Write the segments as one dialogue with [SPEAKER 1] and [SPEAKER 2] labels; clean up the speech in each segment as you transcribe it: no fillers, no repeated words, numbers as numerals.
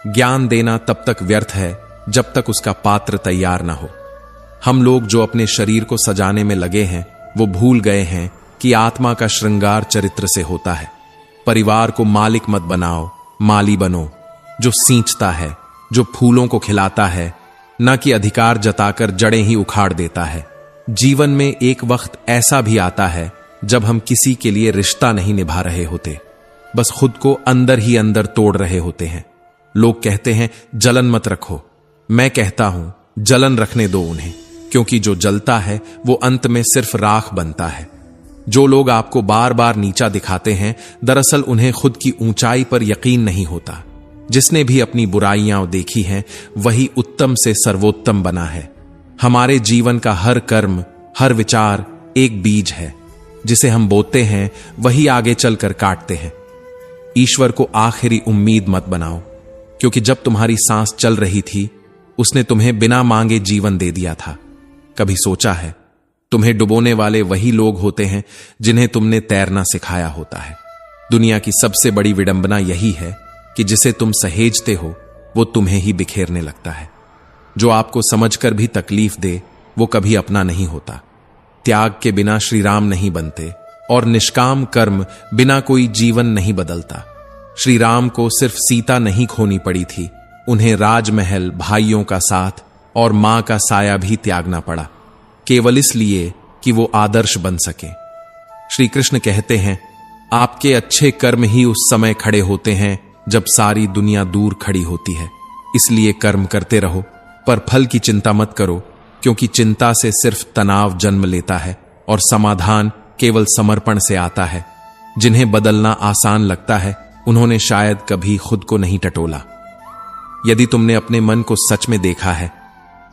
[SPEAKER 1] ज्ञान देना तब तक व्यर्थ है जब तक उसका पात्र तैयार ना हो। हम लोग जो अपने शरीर को सजाने में लगे हैं वो भूल गए हैं कि आत्मा का श्रृंगार चरित्र से होता है। परिवार को मालिक मत बनाओ, माली बनो, जो सींचता है, जो फूलों को खिलाता है, न कि अधिकार जताकर जड़ें ही उखाड़ देता है। जीवन में एक वक्त ऐसा भी आता है जब हम किसी के लिए रिश्ता नहीं निभा रहे होते, बस खुद को अंदर ही अंदर तोड़ रहे होते हैं। लोग कहते हैं जलन मत रखो, मैं कहता हूं जलन रखने दो उन्हें, क्योंकि जो जलता है वो अंत में सिर्फ राख बनता है। जो लोग आपको बार बार नीचा दिखाते हैं, दरअसल उन्हें खुद की ऊंचाई पर यकीन नहीं होता। जिसने भी अपनी बुराइयां देखी हैं वही उत्तम से सर्वोत्तम बना है। हमारे जीवन का हर कर्म, हर विचार एक बीज है, जिसे हम बोते हैं वही आगे चलकर काटते हैं। ईश्वर को आखिरी उम्मीद मत बनाओ, क्योंकि जब तुम्हारी सांस चल रही थी उसने तुम्हें बिना मांगे जीवन दे दिया था। कभी सोचा है तुम्हें डुबोने वाले वही लोग होते हैं जिन्हें तुमने तैरना सिखाया होता है। दुनिया की सबसे बड़ी विडंबना यही है कि जिसे तुम सहेजते हो वो तुम्हें ही बिखेरने लगता है। जो आपको समझकर भी तकलीफ दे वो कभी अपना नहीं होता। त्याग के बिना श्री राम नहीं बनते और निष्काम कर्म बिना कोई जीवन नहीं बदलता। श्री राम को सिर्फ सीता नहीं खोनी पड़ी थी, उन्हें राजमहल, भाइयों का साथ और मां का साया भी त्यागना पड़ा, केवल इसलिए कि वो आदर्श बन सके। श्री कृष्ण कहते हैं आपके अच्छे कर्म ही उस समय खड़े होते हैं जब सारी दुनिया दूर खड़ी होती है। इसलिए कर्म करते रहो, पर फल की चिंता मत करो, क्योंकि चिंता से सिर्फ तनाव जन्म लेता है और समाधान केवल समर्पण से आता है। जिन्हें बदलना आसान लगता है उन्होंने शायद कभी खुद को नहीं टटोला। यदि तुमने अपने मन को सच में देखा है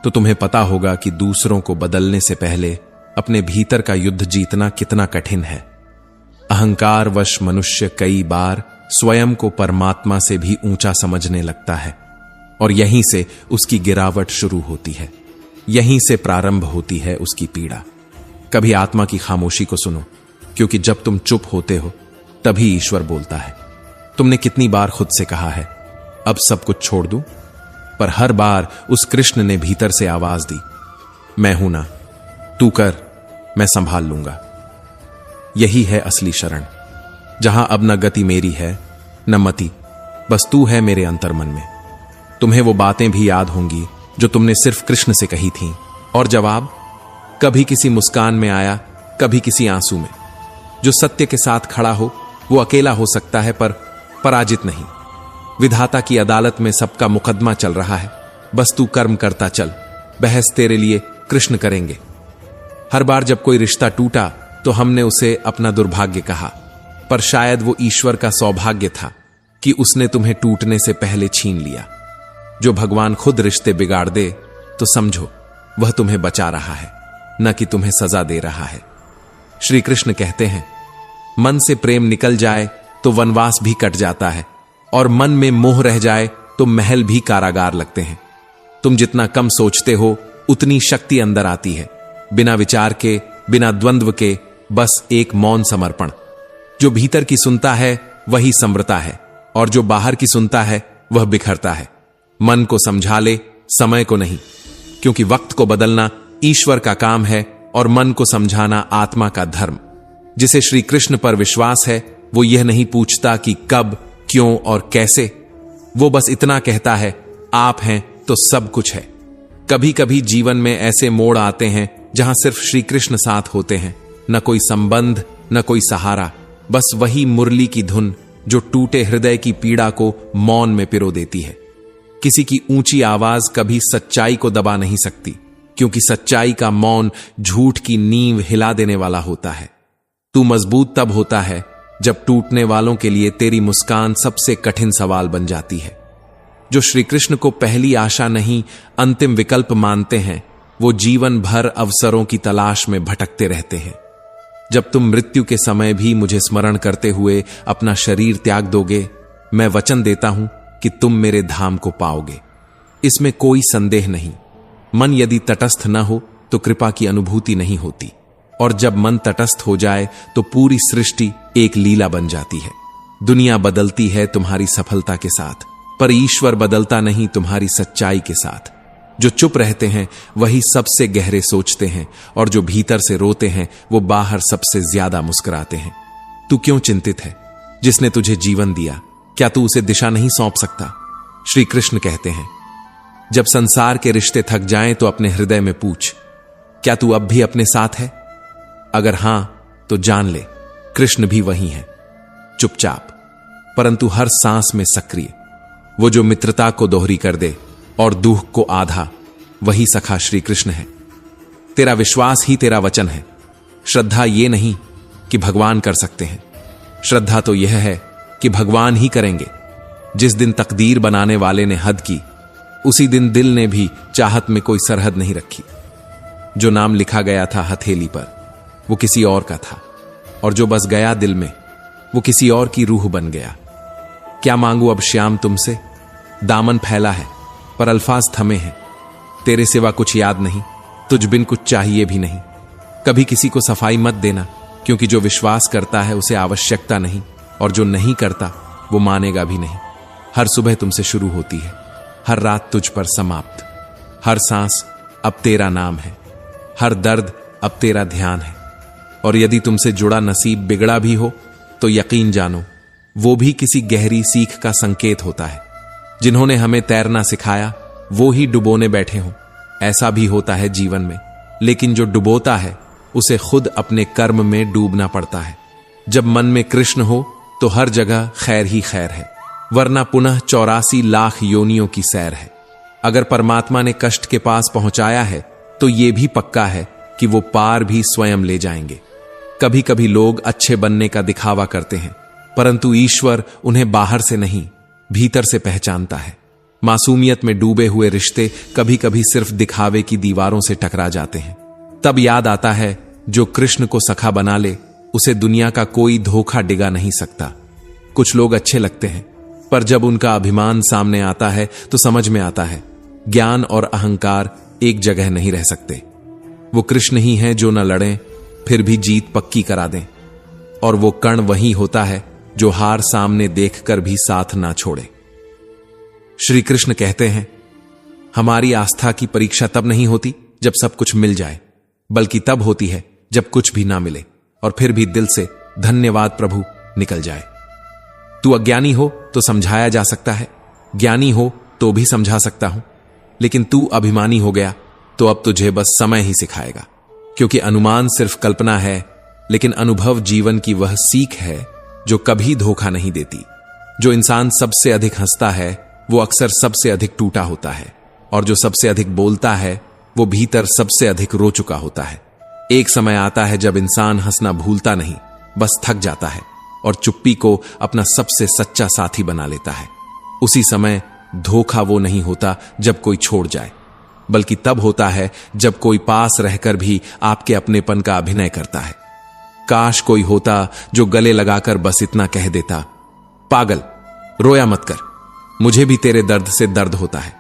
[SPEAKER 1] तो तुम्हें पता होगा कि दूसरों को बदलने से पहले अपने भीतर का युद्ध जीतना कितना कठिन है। अहंकारवश मनुष्य कई बार स्वयं को परमात्मा से भी ऊंचा समझने लगता है और यहीं से उसकी गिरावट शुरू होती है, यहीं से प्रारंभ होती है उसकी पीड़ा। कभी आत्मा की खामोशी को सुनो, क्योंकि जब तुम चुप होते हो तभी ईश्वर बोलता है। तुमने कितनी बार खुद से कहा है अब सब कुछ छोड़ दूं, पर हर बार उस कृष्ण ने भीतर से आवाज दी, मैं हूं ना, तू कर, मैं संभाल लूंगा। यही है असली शरण, जहां अब न गति मेरी है न मति, बस तू है मेरे अंतर्मन में। तुम्हें वो बातें भी याद होंगी जो तुमने सिर्फ कृष्ण से कही थीं, और जवाब कभी किसी मुस्कान में आया, कभी किसी आंसू में। जो सत्य के साथ खड़ा हो वो अकेला हो सकता है, पर पराजित नहीं। विधाता की अदालत में सबका मुकदमा चल रहा है, बस तू कर्म करता चल, बहस तेरे लिए कृष्ण करेंगे। हर बार जब कोई रिश्ता टूटा तो हमने उसे अपना दुर्भाग्य कहा, पर शायद वो ईश्वर का सौभाग्य था कि उसने तुम्हें टूटने से पहले छीन लिया। जो भगवान खुद रिश्ते बिगाड़ दे तो समझो वह तुम्हें बचा रहा है, न कि तुम्हें सजा दे रहा है। श्री कृष्ण कहते हैं मन से प्रेम निकल जाए तो वनवास भी कट जाता है, और मन में मोह रह जाए तो महल भी कारागार लगते हैं। तुम जितना कम सोचते हो उतनी शक्ति अंदर आती है, बिना विचार के, बिना द्वंद्व के, बस एक मौन समर्पण। जो भीतर की सुनता है वही समृता है, और जो बाहर की सुनता है वह बिखरता है। मन को समझा ले, समय को नहीं, क्योंकि वक्त को बदलना ईश्वर का काम है और मन को समझाना आत्मा का धर्म। जिसे श्री कृष्ण पर विश्वास है वो यह नहीं पूछता कि कब, क्यों और कैसे, वो बस इतना कहता है आप हैं तो सब कुछ है। कभी कभी जीवन में ऐसे मोड़ आते हैं जहां सिर्फ श्री कृष्ण साथ होते हैं, न कोई संबंध, न कोई सहारा, बस वही मुरली की धुन जो टूटे हृदय की पीड़ा को मौन में पिरो देती है। किसी की ऊंची आवाज कभी सच्चाई को दबा नहीं सकती, क्योंकि सच्चाई का मौन झूठ की नींव हिला देने वाला होता है। तू मजबूत तब होता है जब टूटने वालों के लिए तेरी मुस्कान सबसे कठिन सवाल बन जाती है। जो श्री कृष्ण को पहली आशा नहीं अंतिम विकल्प मानते हैं वो जीवन भर अवसरों की तलाश में भटकते रहते हैं। जब तुम मृत्यु के समय भी मुझे स्मरण करते हुए अपना शरीर त्याग दोगे, मैं वचन देता हूं कि तुम मेरे धाम को पाओगे। इसमें कोई संदेह नहीं। मन यदि तटस्थ न हो तो कृपा की अनुभूति नहीं होती, और जब मन तटस्थ हो जाए तो पूरी सृष्टि एक लीला बन जाती है। दुनिया बदलती है तुम्हारी सफलता के साथ, पर ईश्वर बदलता नहीं तुम्हारी सच्चाई के साथ। जो चुप रहते हैं वही सबसे गहरे सोचते हैं, और जो भीतर से रोते हैं वो बाहर सबसे ज्यादा मुस्कुराते हैं। तू क्यों चिंतित है? जिसने तुझे जीवन दिया, क्या तू उसे दिशा नहीं सौंप सकता? श्री कृष्ण कहते हैं, जब संसार के रिश्ते थक जाएं तो अपने हृदय में पूछ, क्या तू अब भी अपने साथ है? अगर हां तो जान ले, कृष्ण भी वही है, चुपचाप परंतु हर सांस में सक्रिय। वो जो मित्रता को दोहरी कर दे और दुख को आधा, वही सखा श्री कृष्ण है। तेरा विश्वास ही तेरा वचन है। श्रद्धा ये नहीं कि भगवान कर सकते हैं, श्रद्धा तो यह है कि भगवान ही करेंगे। जिस दिन तकदीर बनाने वाले ने हद की, उसी दिन दिल ने भी चाहत में कोई सरहद नहीं रखी। जो नाम लिखा गया था हथेली पर, वो किसी और का था, और जो बस गया दिल में, वो किसी और की रूह बन गया। क्या मांगू अब श्याम तुमसे? दामन फैला है पर अल्फाज थमे हैं। तेरे सिवा कुछ याद नहीं, तुझ बिन कुछ चाहिए भी नहीं। कभी किसी को सफाई मत देना, क्योंकि जो विश्वास करता है उसे आवश्यकता नहीं, और जो नहीं करता वो मानेगा भी नहीं। हर सुबह तुमसे शुरू होती है, हर रात तुझ पर समाप्त। हर सांस अब तेरा नाम है, हर दर्द अब तेरा ध्यान है। और यदि तुमसे जुड़ा नसीब बिगड़ा भी हो तो यकीन जानो, वो भी किसी गहरी सीख का संकेत होता है। जिन्होंने हमें तैरना सिखाया वो ही डुबोने बैठे हों, ऐसा भी होता है जीवन में। लेकिन जो डुबोता है उसे खुद अपने कर्म में डूबना पड़ता है। जब मन में कृष्ण हो तो हर जगह खैर ही खैर है, वरना पुनः 84 लाख योनियों की सैर है। अगर परमात्मा ने कष्ट के पास पहुंचाया है तो यह भी पक्का है कि वो पार भी स्वयं ले जाएंगे। कभी कभी लोग अच्छे बनने का दिखावा करते हैं, परंतु ईश्वर उन्हें बाहर से नहीं, भीतर से पहचानता है। मासूमियत में डूबे हुए रिश्ते कभी कभी सिर्फ दिखावे की दीवारों से टकरा जाते हैं। तब याद आता है, जो कृष्ण को सखा बना ले उसे दुनिया का कोई धोखा डिगा नहीं सकता। कुछ लोग अच्छे लगते हैं, पर जब उनका अभिमान सामने आता है तो समझ में आता है, ज्ञान और अहंकार एक जगह नहीं रह सकते। वो कृष्ण ही हैं जो न लड़ें फिर भी जीत पक्की करा दें, और वो कर्ण वही होता है जो हार सामने देखकर भी साथ ना छोड़े। श्री कृष्ण कहते हैं, हमारी आस्था की परीक्षा तब नहीं होती जब सब कुछ मिल जाए, बल्कि तब होती है जब कुछ भी ना मिले और फिर भी दिल से धन्यवाद प्रभु निकल जाए। तू अज्ञानी हो तो समझाया जा सकता है, ज्ञानी हो तो भी समझा सकता हूं, लेकिन तू अभिमानी हो गया तो अब तुझे बस समय ही सिखाएगा। क्योंकि अनुमान सिर्फ कल्पना है, लेकिन अनुभव जीवन की वह सीख है जो कभी धोखा नहीं देती। जो इंसान सबसे अधिक हंसता है वो अक्सर सबसे अधिक टूटा होता है, और जो सबसे अधिक बोलता है वो भीतर सबसे अधिक रो चुका होता है। एक समय आता है जब इंसान हंसना भूलता नहीं, बस थक जाता है और चुप्पी को अपना सबसे सच्चा साथी बना लेता है। उसी समय धोखा वो नहीं होता जब कोई छोड़ जाए, बल्कि तब होता है जब कोई पास रहकर भी आपके अपनेपन का अभिनय करता है। काश कोई होता जो गले लगाकर बस इतना कह देता, पागल रोया मत कर, मुझे भी तेरे दर्द से दर्द होता है।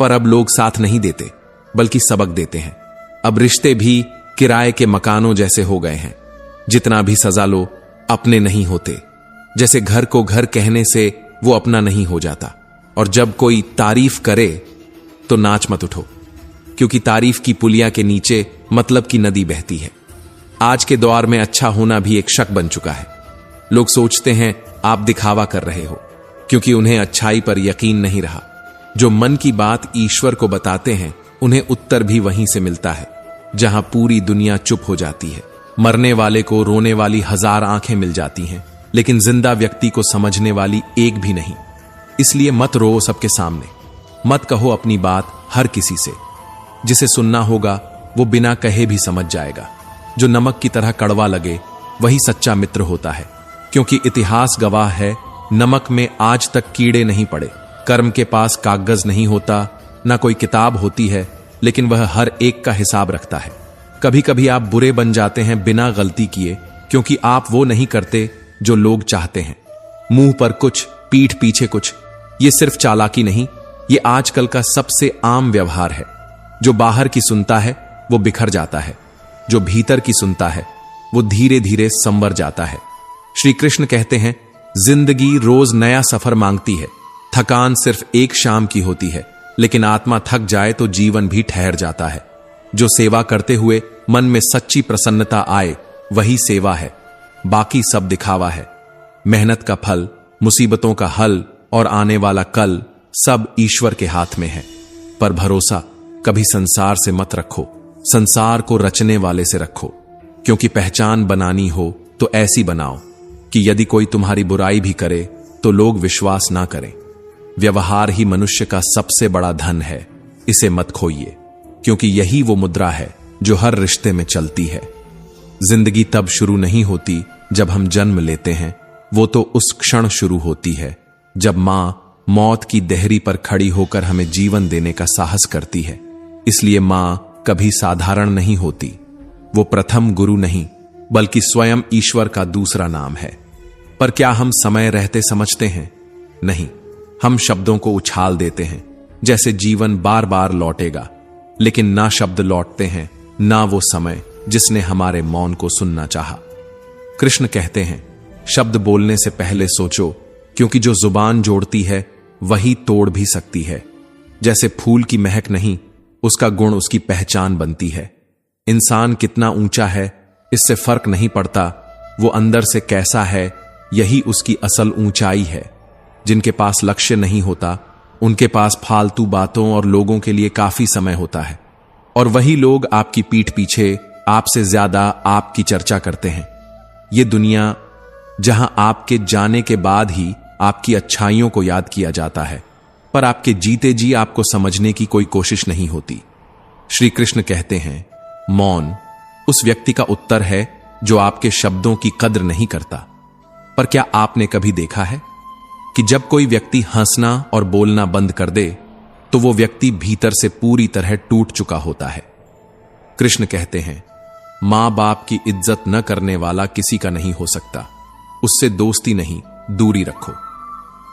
[SPEAKER 1] पर अब लोग साथ नहीं देते, बल्कि सबक देते हैं। अब रिश्ते भी किराए के मकानों जैसे हो गए हैं, जितना भी सजा लो अपने नहीं होते। जैसे घर को घर कहने से वो अपना नहीं हो जाता, और जब कोई तारीफ करे तो नाच मत उठो, क्योंकि तारीफ की पुलिया के नीचे मतलब की नदी बहती है। आज के दौर में अच्छा होना भी एक शक बन चुका है। लोग सोचते हैं आप दिखावा कर रहे हो, क्योंकि उन्हें अच्छाई पर यकीन नहीं रहा। जो मन की बात ईश्वर को बताते हैं उन्हें उत्तर भी वहीं से मिलता है जहां पूरी दुनिया चुप हो जाती है। मरने वाले को रोने वाली 1000 आंखें मिल जाती हैं, लेकिन जिंदा व्यक्ति को समझने वाली एक भी नहीं। इसलिए मत रो सबके सामने, मत कहो अपनी बात हर किसी से। जिसे सुनना होगा वो बिना कहे भी समझ जाएगा। जो नमक की तरह कड़वा लगे वही सच्चा मित्र होता है, क्योंकि इतिहास गवाह है, नमक में आज तक कीड़े नहीं पड़े। कर्म के पास कागज नहीं होता, ना कोई किताब होती है, लेकिन वह हर एक का हिसाब रखता है। कभी कभी आप बुरे बन जाते हैं बिना गलती किए, क्योंकि आप वो नहीं करते जो लोग चाहते हैं। मुंह पर कुछ, पीठ पीछे कुछ, ये सिर्फ चालाकी नहीं, ये आजकल का सबसे आम व्यवहार है। जो बाहर की सुनता है वो बिखर जाता है, जो भीतर की सुनता है वो धीरे धीरे संवर जाता है। श्री कृष्ण कहते हैं, जिंदगी रोज नया सफर मांगती है, थकान सिर्फ एक शाम की होती है, लेकिन आत्मा थक जाए तो जीवन भी ठहर जाता है। जो सेवा करते हुए मन में सच्ची प्रसन्नता आए वही सेवा है, बाकी सब दिखावा है। मेहनत का फल, मुसीबतों का हल और आने वाला कल सब ईश्वर के हाथ में है। पर भरोसा कभी संसार से मत रखो, संसार को रचने वाले से रखो। क्योंकि पहचान बनानी हो तो ऐसी बनाओ कि यदि कोई तुम्हारी बुराई भी करे तो लोग विश्वास ना करें। व्यवहार ही मनुष्य का सबसे बड़ा धन है, इसे मत खोइए, क्योंकि यही वो मुद्रा है जो हर रिश्ते में चलती है। जिंदगी तब शुरू नहीं होती जब हम जन्म लेते हैं, वो तो उस क्षण शुरू होती है जब मां मौत की देहरी पर खड़ी होकर हमें जीवन देने का साहस करती है। इसलिए मां कभी साधारण नहीं होती, वो प्रथम गुरु नहीं बल्कि स्वयं ईश्वर का दूसरा नाम है। पर क्या हम समय रहते समझते हैं? नहीं, हम शब्दों को उछाल देते हैं जैसे जीवन बार बार लौटेगा, लेकिन ना शब्द लौटते हैं, ना वो समय जिसने हमारे मौन को सुनना चाहा। कृष्ण कहते हैं, शब्द बोलने से पहले सोचो, क्योंकि जो जुबान जोड़ती है वही तोड़ भी सकती है। जैसे फूल की महक नहीं, उसका गुण उसकी पहचान बनती है। इंसान कितना ऊंचा है इससे फर्क नहीं पड़ता, वो अंदर से कैसा है यही उसकी असल ऊंचाई है। जिनके पास लक्ष्य नहीं होता उनके पास फालतू बातों और लोगों के लिए काफी समय होता है, और वही लोग आपकी पीठ पीछे आपसे ज्यादा आपकी चर्चा करते हैं। ये दुनिया जहां आपके जाने के बाद ही आपकी अच्छाइयों को याद किया जाता है, पर आपके जीते जी आपको समझने की कोई कोशिश नहीं होती। श्री कृष्ण कहते हैं, मौन उस व्यक्ति का उत्तर है जो आपके शब्दों की कद्र नहीं करता। पर क्या आपने कभी देखा है कि जब कोई व्यक्ति हंसना और बोलना बंद कर दे तो वो व्यक्ति भीतर से पूरी तरह टूट चुका होता है। कृष्ण कहते हैं, मां बाप की इज्जत न करने वाला किसी का नहीं हो सकता, उससे दोस्ती नहीं दूरी रखो।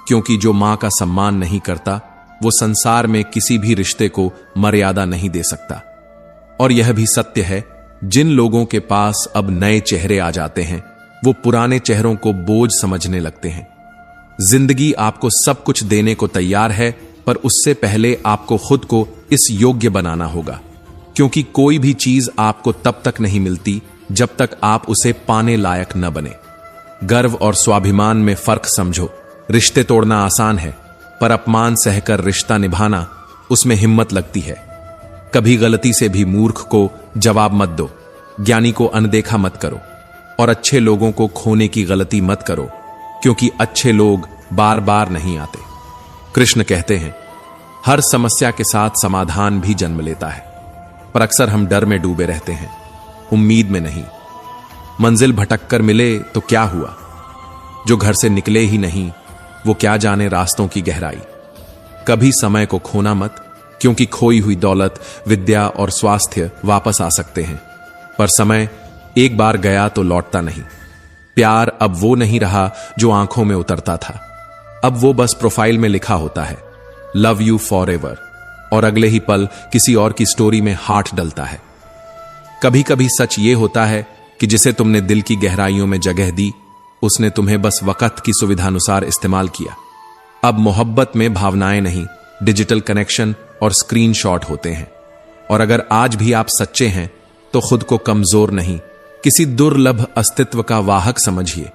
[SPEAKER 1] क्योंकि जो मां का सम्मान नहीं करता वो संसार में किसी भी रिश्ते को मर्यादा नहीं दे सकता। और यह भी सत्य है, जिन लोगों के पास अब नए चेहरे आ जाते हैं वो पुराने चेहरों को बोझ समझने लगते हैं। जिंदगी आपको सब कुछ देने को तैयार है, पर उससे पहले आपको खुद को इस योग्य बनाना होगा। क्योंकि कोई भी चीज आपको तब तक नहीं मिलती जब तक आप उसे पाने लायक न बने। गर्व और स्वाभिमान में फर्क समझो। रिश्ते तोड़ना आसान है, पर अपमान सहकर रिश्ता निभाना उसमें हिम्मत लगती है। कभी गलती से भी मूर्ख को जवाब मत दो, ज्ञानी को अनदेखा मत करो, और अच्छे लोगों को खोने की गलती मत करो, क्योंकि अच्छे लोग बार बार नहीं आते। कृष्ण कहते हैं, हर समस्या के साथ समाधान भी जन्म लेता है, पर अक्सर हम डर में डूबे रहते हैं, उम्मीद में नहीं। मंजिल भटक कर मिले तो क्या हुआ, जो घर से निकले ही नहीं वो क्या जाने रास्तों की गहराई। कभी समय को खोना मत, क्योंकि खोई हुई दौलत, विद्या और स्वास्थ्य वापस आ सकते हैं, पर समय एक बार गया तो लौटता नहीं। प्यार अब वो नहीं रहा जो आंखों में उतरता था, अब वो बस प्रोफाइल में लिखा होता है, लव यू फॉर एवर, और अगले ही पल किसी और की स्टोरी में हार्ट डलता है। कभी कभी सच ये होता है कि जिसे तुमने दिल की गहराइयों में जगह दी उसने तुम्हें बस वक्त की सुविधानुसार इस्तेमाल किया। अब मोहब्बत में भावनाएं नहीं, डिजिटल कनेक्शन और स्क्रीनशॉट होते हैं। और अगर आज भी आप सच्चे हैं तो खुद को कमजोर नहीं, किसी दुर्लभ अस्तित्व का वाहक समझिए,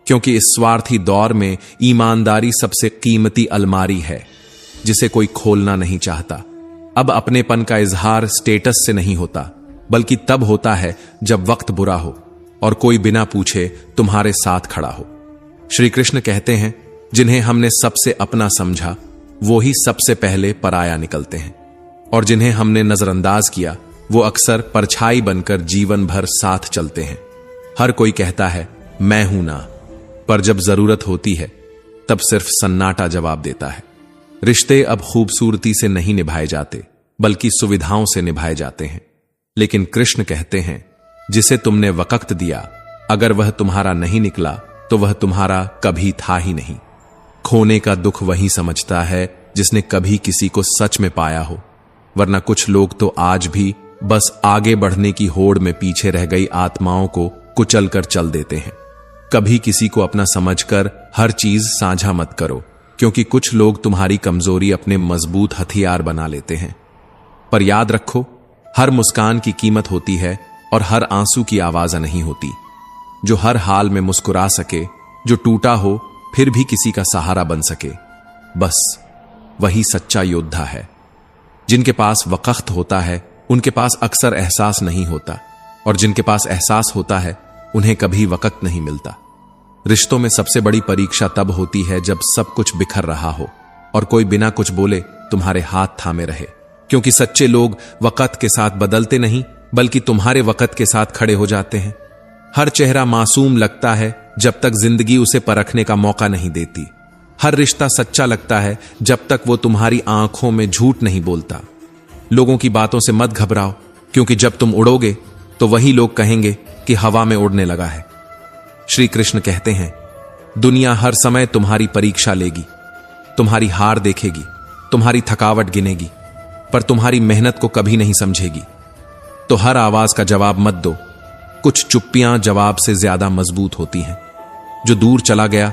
[SPEAKER 1] क्योंकि इस स्वार्थी दौर में ईमानदारी सबसे कीमती अलमारी है जिसे कोई खोलना नहीं चाहता। अब अपनेपन का इजहार स्टेटस से नहीं होता, बल्कि तब होता है जब वक्त बुरा हो और कोई बिना पूछे तुम्हारे साथ खड़ा हो। श्री कृष्ण कहते हैं, जिन्हें हमने सबसे अपना समझा वो ही सबसे पहले पराया निकलते हैं, और जिन्हें हमने नजरअंदाज किया वो अक्सर परछाई बनकर जीवन भर साथ चलते हैं। हर कोई कहता है मैं हूं ना, पर जब जरूरत होती है तब सिर्फ सन्नाटा जवाब देता है। रिश्ते अब खूबसूरती से नहीं निभाए जाते, बल्कि सुविधाओं से निभाए जाते हैं। लेकिन कृष्ण कहते हैं, जिसे तुमने वक्त दिया अगर वह तुम्हारा नहीं निकला तो वह तुम्हारा कभी था ही नहीं। खोने का दुख वही समझता है जिसने कभी किसी को सच में पाया हो, वरना कुछ लोग तो आज भी बस आगे बढ़ने की होड़ में पीछे रह गई आत्माओं को कुचल कर चल देते हैं। कभी किसी को अपना समझकर हर चीज साझा मत करो, क्योंकि कुछ लोग तुम्हारी कमजोरी अपने मजबूत हथियार बना लेते हैं। पर याद रखो, हर मुस्कान की कीमत होती है और हर आंसू की आवाज नहीं होती। जो हर हाल में मुस्कुरा सके, जो टूटा हो फिर भी किसी का सहारा बन सके, बस वही सच्चा योद्धा है। जिनके पास वक़्त होता है उनके पास अक्सर एहसास नहीं होता, और जिनके पास एहसास होता है उन्हें कभी वक़्त नहीं मिलता। रिश्तों में सबसे बड़ी परीक्षा तब होती है जब सब कुछ बिखर रहा हो और कोई बिना कुछ बोले तुम्हारे हाथ थामे रहे, क्योंकि सच्चे लोग वक़्त के साथ बदलते नहीं बल्कि तुम्हारे वक़्त के साथ खड़े हो जाते हैं। हर चेहरा मासूम लगता है जब तक जिंदगी उसे परखने का मौका नहीं देती। हर रिश्ता सच्चा लगता है जब तक वो तुम्हारी आंखों में झूठ नहीं बोलता। लोगों की बातों से मत घबराओ, क्योंकि जब तुम उड़ोगे तो वही लोग कहेंगे कि हवा में उड़ने लगा है। श्री कृष्ण कहते हैं, दुनिया हर समय तुम्हारी परीक्षा लेगी, तुम्हारी हार देखेगी, तुम्हारी थकावट गिनेगी, पर तुम्हारी मेहनत को कभी नहीं समझेगी। तो हर आवाज का जवाब मत दो। कुछ चुप्पियां जवाब से ज्यादा मजबूत होती हैं। जो दूर चला गया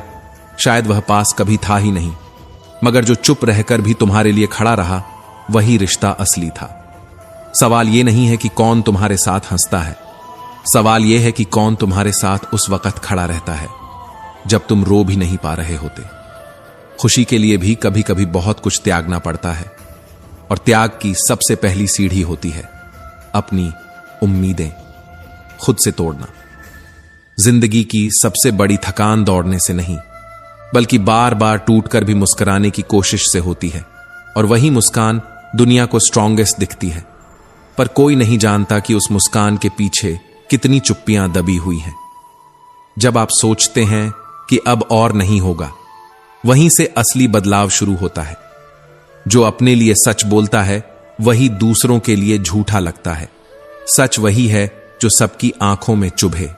[SPEAKER 1] शायद वह पास कभी था ही नहीं, मगर जो चुप रहकर भी तुम्हारे लिए खड़ा रहा वही रिश्ता असली था। सवाल यह नहीं है कि कौन तुम्हारे साथ हंसता है, सवाल यह है कि कौन तुम्हारे साथ उस वक्त खड़ा रहता है जब तुम रो भी नहीं पा रहे होते। खुशी के लिए भी कभी कभी बहुत कुछ त्यागना पड़ता है, और त्याग की सबसे पहली सीढ़ी होती है अपनी उम्मीदें खुद से तोड़ना। जिंदगी की सबसे बड़ी थकान दौड़ने से नहीं, बल्कि बार बार टूटकर भी मुस्कुराने की कोशिश से होती है, और वही मुस्कान दुनिया को स्ट्रॉन्गेस्ट दिखती है। पर कोई नहीं जानता कि उस मुस्कान के पीछे कितनी चुप्पियां दबी हुई हैं। जब आप सोचते हैं कि अब और नहीं होगा, वहीं से असली बदलाव शुरू होता है। जो अपने लिए सच बोलता है वही दूसरों के लिए झूठा लगता है। सच वही है जो सबकी आंखों में चुभे,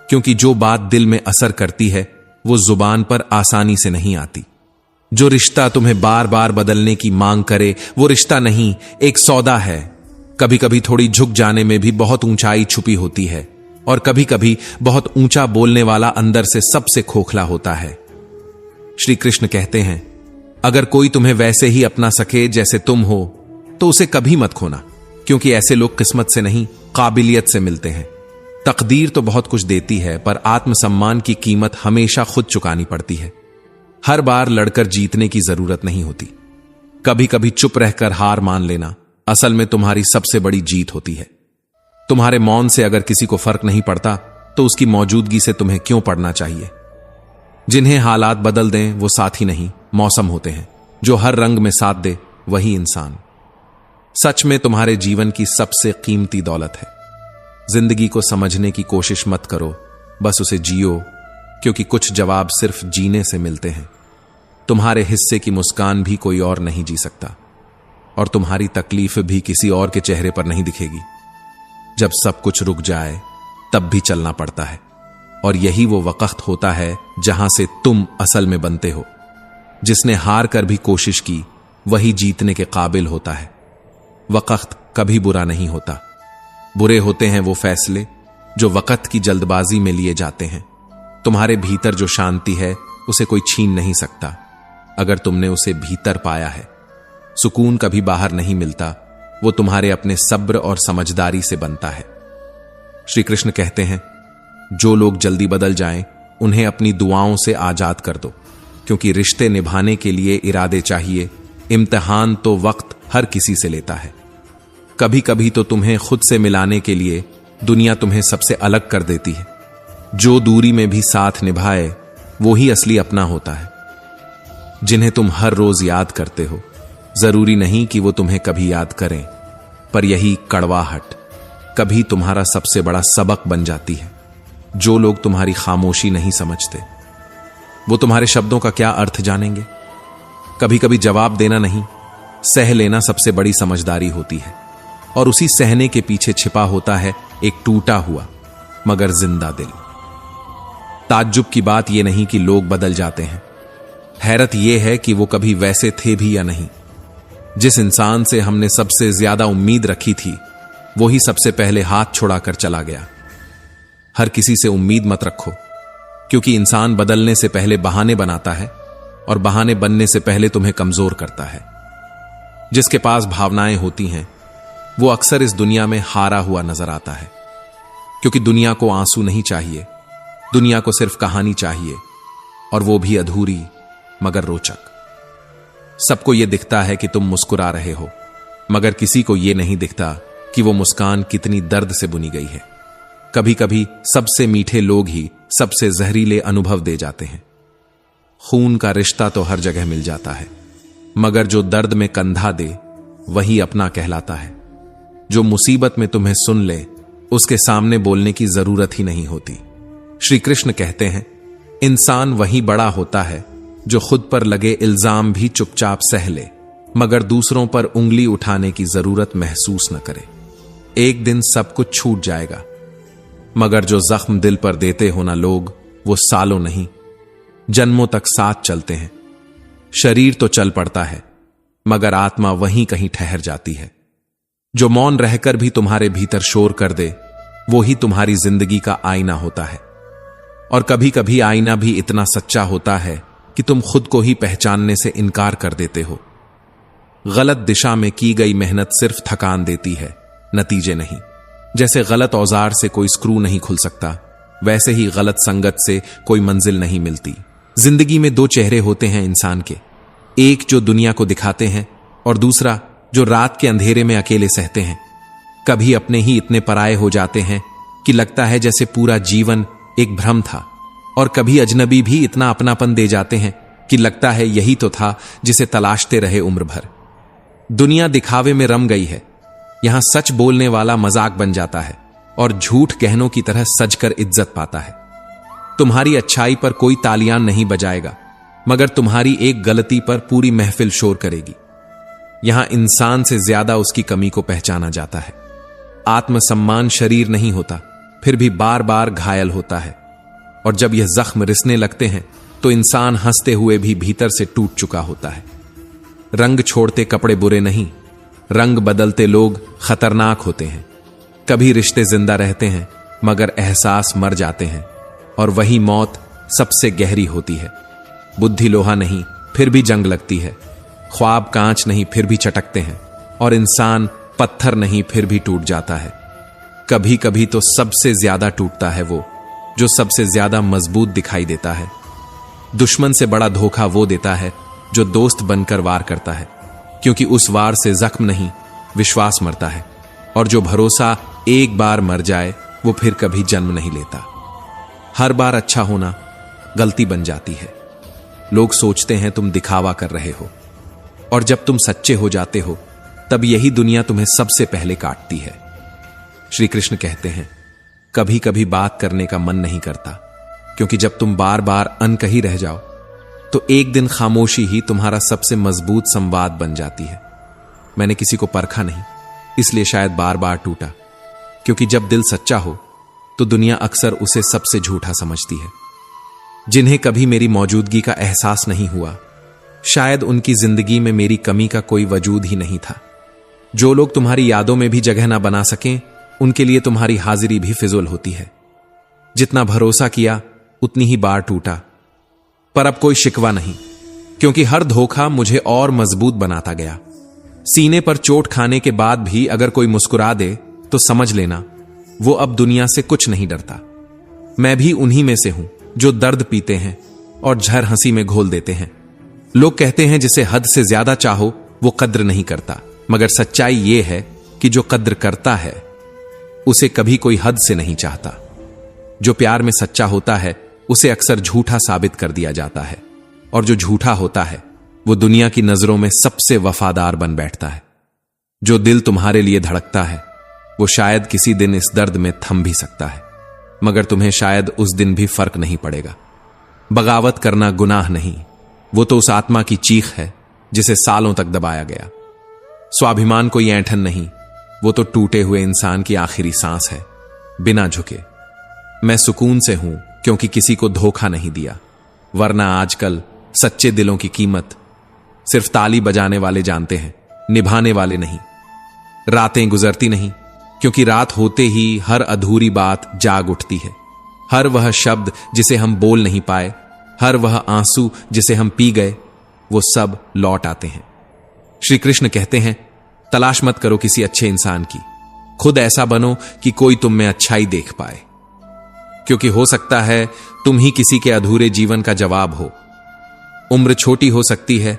[SPEAKER 1] क्योंकि जो बात दिल में असर करती है वो जुबान पर आसानी से नहीं आती। जो रिश्ता तुम्हें बार बार बदलने की मांग करे वो रिश्ता नहीं, एक सौदा है। कभी कभी थोड़ी झुक जाने में भी बहुत ऊंचाई छुपी होती है, और कभी कभी बहुत ऊंचा बोलने वाला अंदर से सबसे खोखला होता है। श्री कृष्ण कहते हैं, अगर कोई तुम्हें वैसे ही अपना सके जैसे तुम हो तो उसे कभी मत खोना, क्योंकि ऐसे लोग किस्मत से नहीं काबिलियत से मिलते हैं। तकदीर तो बहुत कुछ देती है, पर आत्मसम्मान की कीमत हमेशा खुद चुकानी पड़ती है। हर बार लड़कर जीतने की जरूरत नहीं होती। कभी कभी चुप रहकर हार मान लेना असल में तुम्हारी सबसे बड़ी जीत होती है। तुम्हारे मौन से अगर किसी को फर्क नहीं पड़ता तो उसकी मौजूदगी से तुम्हें क्यों पड़ना चाहिए। जिन्हें हालात बदल दें वो साथी नहीं, मौसम होते हैं। जो हर रंग में साथ दे वही इंसान। सच में तुम्हारे जीवन की सबसे कीमती दौलत है। जिंदगी को समझने की कोशिश मत करो, बस उसे जियो, क्योंकि कुछ जवाब सिर्फ जीने से मिलते हैं। तुम्हारे हिस्से की मुस्कान भी कोई और नहीं जी सकता, और तुम्हारी तकलीफ भी किसी और के चेहरे पर नहीं दिखेगी। जब सब कुछ रुक जाए तब भी चलना पड़ता है, और यही वो वक्त होता है जहां से तुम असल में बनते हो। जिसने हार कर भी कोशिश की वही जीतने के काबिल होता है। वक्त कभी बुरा नहीं होता, बुरे होते हैं वो फैसले जो वक्त की जल्दबाजी में लिए जाते हैं। तुम्हारे भीतर जो शांति है उसे कोई छीन नहीं सकता, अगर तुमने उसे भीतर पाया है। सुकून कभी बाहर नहीं मिलता, वो तुम्हारे अपने सब्र और समझदारी से बनता है। श्री कृष्ण कहते हैं, जो लोग जल्दी बदल जाएं उन्हें अपनी दुआओं से आजाद कर दो, क्योंकि रिश्ते निभाने के लिए इरादे चाहिए। इम्तिहान तो वक्त हर किसी से लेता है। कभी कभी तो तुम्हें खुद से मिलाने के लिए दुनिया तुम्हें सबसे अलग कर देती है। जो दूरी में भी साथ निभाए वो ही असली अपना होता है। जिन्हें तुम हर रोज याद करते हो, जरूरी नहीं कि वो तुम्हें कभी याद करें, पर यही कड़वाहट कभी तुम्हारा सबसे बड़ा सबक बन जाती है। जो लोग तुम्हारी खामोशी नहीं समझते वो तुम्हारे शब्दों का क्या अर्थ जानेंगे। कभी कभी जवाब देना नहीं, सह लेना सबसे बड़ी समझदारी होती है, और उसी सहने के पीछे छिपा होता है एक टूटा हुआ मगर जिंदा दिल। ताज्जुब की बात यह नहीं कि लोग बदल जाते हैं, हैरत यह है कि वो कभी वैसे थे भी या नहीं। जिस इंसान से हमने सबसे ज्यादा उम्मीद रखी थी वो ही सबसे पहले हाथ छुड़ाकर चला गया। हर किसी से उम्मीद मत रखो, क्योंकि इंसान बदलने से पहले बहाने बनाता है और बहाने बनने से पहले तुम्हें कमजोर करता है। जिसके पास भावनाएं होती हैं वो अक्सर इस दुनिया में हारा हुआ नजर आता है, क्योंकि दुनिया को आंसू नहीं चाहिए, दुनिया को सिर्फ कहानी चाहिए, और वो भी अधूरी मगर रोचक। सबको यह दिखता है कि तुम मुस्कुरा रहे हो, मगर किसी को यह नहीं दिखता कि वो मुस्कान कितनी दर्द से बुनी गई है। कभी कभी सबसे मीठे लोग ही सबसे जहरीले अनुभव दे जाते हैं। खून का रिश्ता तो हर जगह मिल जाता है, मगर जो दर्द में कंधा दे वही अपना कहलाता है। जो मुसीबत में तुम्हें सुन ले उसके सामने बोलने की जरूरत ही नहीं होती। श्री कृष्ण कहते हैं, इंसान वही बड़ा होता है जो खुद पर लगे इल्जाम भी चुपचाप सह ले, मगर दूसरों पर उंगली उठाने की जरूरत महसूस न करे। एक दिन सब कुछ छूट जाएगा, मगर जो जख्म दिल पर देते हो ना लोग, वो सालों नहीं जन्मों तक साथ चलते हैं। शरीर तो चल पड़ता है, मगर आत्मा वहीं कहीं ठहर जाती है। जो मौन रहकर भी तुम्हारे भीतर शोर कर दे, वो ही तुम्हारी जिंदगी का आईना होता है। और कभी कभी आईना भी इतना सच्चा होता है कि तुम खुद को ही पहचानने से इनकार कर देते हो। गलत दिशा में की गई मेहनत सिर्फ थकान देती है, नतीजे नहीं। जैसे गलत औजार से कोई स्क्रू नहीं खुल सकता, वैसे ही गलत संगत से कोई मंजिल नहीं मिलती। जिंदगी में दो चेहरे होते हैं इंसान के, एक जो दुनिया को दिखाते हैं और दूसरा जो रात के अंधेरे में अकेले सहते हैं। कभी अपने ही इतने पराये हो जाते हैं कि लगता है जैसे पूरा जीवन एक भ्रम था, और कभी अजनबी भी इतना अपनापन दे जाते हैं कि लगता है यही तो था जिसे तलाशते रहे उम्र भर। दुनिया दिखावे में रम गई है। यहां सच बोलने वाला मजाक बन जाता है और झूठ गहनों की तरह सजकर इज्जत पाता है। तुम्हारी अच्छाई पर कोई तालियां नहीं बजाएगा, मगर तुम्हारी एक गलती पर पूरी महफिल शोर करेगी। यहां इंसान से ज्यादा उसकी कमी को पहचाना जाता है। आत्मसम्मान शरीर नहीं होता, फिर भी बार बार घायल होता है, और जब यह जख्म रिसने लगते हैं तो इंसान हंसते हुए भी भीतर से टूट चुका होता है। रंग छोड़ते कपड़े बुरे नहीं, रंग बदलते लोग खतरनाक होते हैं। कभी रिश्ते जिंदा रहते हैं मगर एहसास मर जाते हैं, और वही मौत सबसे गहरी होती है। बुद्धि लोहा नहीं फिर भी जंग लगती है, ख्वाब कांच नहीं फिर भी चटकते हैं, और इंसान पत्थर नहीं फिर भी टूट जाता है। कभी कभी तो सबसे ज्यादा टूटता है वो जो सबसे ज्यादा मजबूत दिखाई देता है। दुश्मन से बड़ा धोखा वो देता है जो दोस्त बनकर वार करता है, क्योंकि उस वार से जख्म नहीं विश्वास मरता है, और जो भरोसा एक बार मर जाए वो फिर कभी जन्म नहीं लेता। हर बार अच्छा होना गलती बन जाती है। लोग सोचते हैं तुम दिखावा कर रहे हो, और जब तुम सच्चे हो जाते हो तब यही दुनिया तुम्हें सबसे पहले काटती है। श्री कृष्ण कहते हैं, कभी कभी बात करने का मन नहीं करता, क्योंकि जब तुम बार बार अनकही रह जाओ तो एक दिन खामोशी ही तुम्हारा सबसे मजबूत संवाद बन जाती है। मैंने किसी को परखा नहीं, इसलिए शायद बार बार टूटा, क्योंकि जब दिल सच्चा हो तो दुनिया अक्सर उसे सबसे झूठा समझती है। जिन्हें कभी मेरी मौजूदगी का एहसास नहीं हुआ, शायद उनकी जिंदगी में मेरी कमी का कोई वजूद ही नहीं था। जो लोग तुम्हारी यादों में भी जगह ना बना सकें, उनके लिए तुम्हारी हाजिरी भी फिजूल होती है। जितना भरोसा किया उतनी ही बार टूटा, पर अब कोई शिकवा नहीं, क्योंकि हर धोखा मुझे और मजबूत बनाता गया। सीने पर चोट खाने के बाद भी अगर कोई मुस्कुरा दे तो समझ लेना वो अब दुनिया से कुछ नहीं डरता। मैं भी उन्हीं में से हूं जो दर्द पीते हैं और झर हंसी में घोल देते हैं। लोग कहते हैं जिसे हद से ज्यादा चाहो वो कद्र नहीं करता, मगर सच्चाई ये है कि जो कद्र करता है उसे कभी कोई हद से नहीं चाहता। जो प्यार में सच्चा होता है उसे अक्सर झूठा साबित कर दिया जाता है, और जो झूठा होता है वो दुनिया की नजरों में सबसे वफादार बन बैठता है। जो दिल तुम्हारे लिए धड़कता है वो शायद किसी दिन इस दर्द में थम भी सकता है, मगर तुम्हें शायद उस दिन भी फर्क नहीं पड़ेगा। बगावत करना गुनाह नहीं, वो तो उस आत्मा की चीख है जिसे सालों तक दबाया गया। स्वाभिमान कोई ऐंठन नहीं, वो तो टूटे हुए इंसान की आखिरी सांस है, बिना झुके। मैं सुकून से हूं क्योंकि किसी को धोखा नहीं दिया, वरना आजकल सच्चे दिलों की कीमत सिर्फ ताली बजाने वाले जानते हैं, निभाने वाले नहीं। रातें गुजरती नहीं, क्योंकि रात होते ही हर अधूरी बात जाग उठती है। हर वह शब्द जिसे हम बोल नहीं पाए, हर वह आंसू जिसे हम पी गए वो सब लौट आते हैं। श्री कृष्ण कहते हैं, तलाश मत करो किसी अच्छे इंसान की, खुद ऐसा बनो कि कोई तुम में अच्छाई देख पाए, क्योंकि हो सकता है तुम ही किसी के अधूरे जीवन का जवाब हो। उम्र छोटी हो सकती है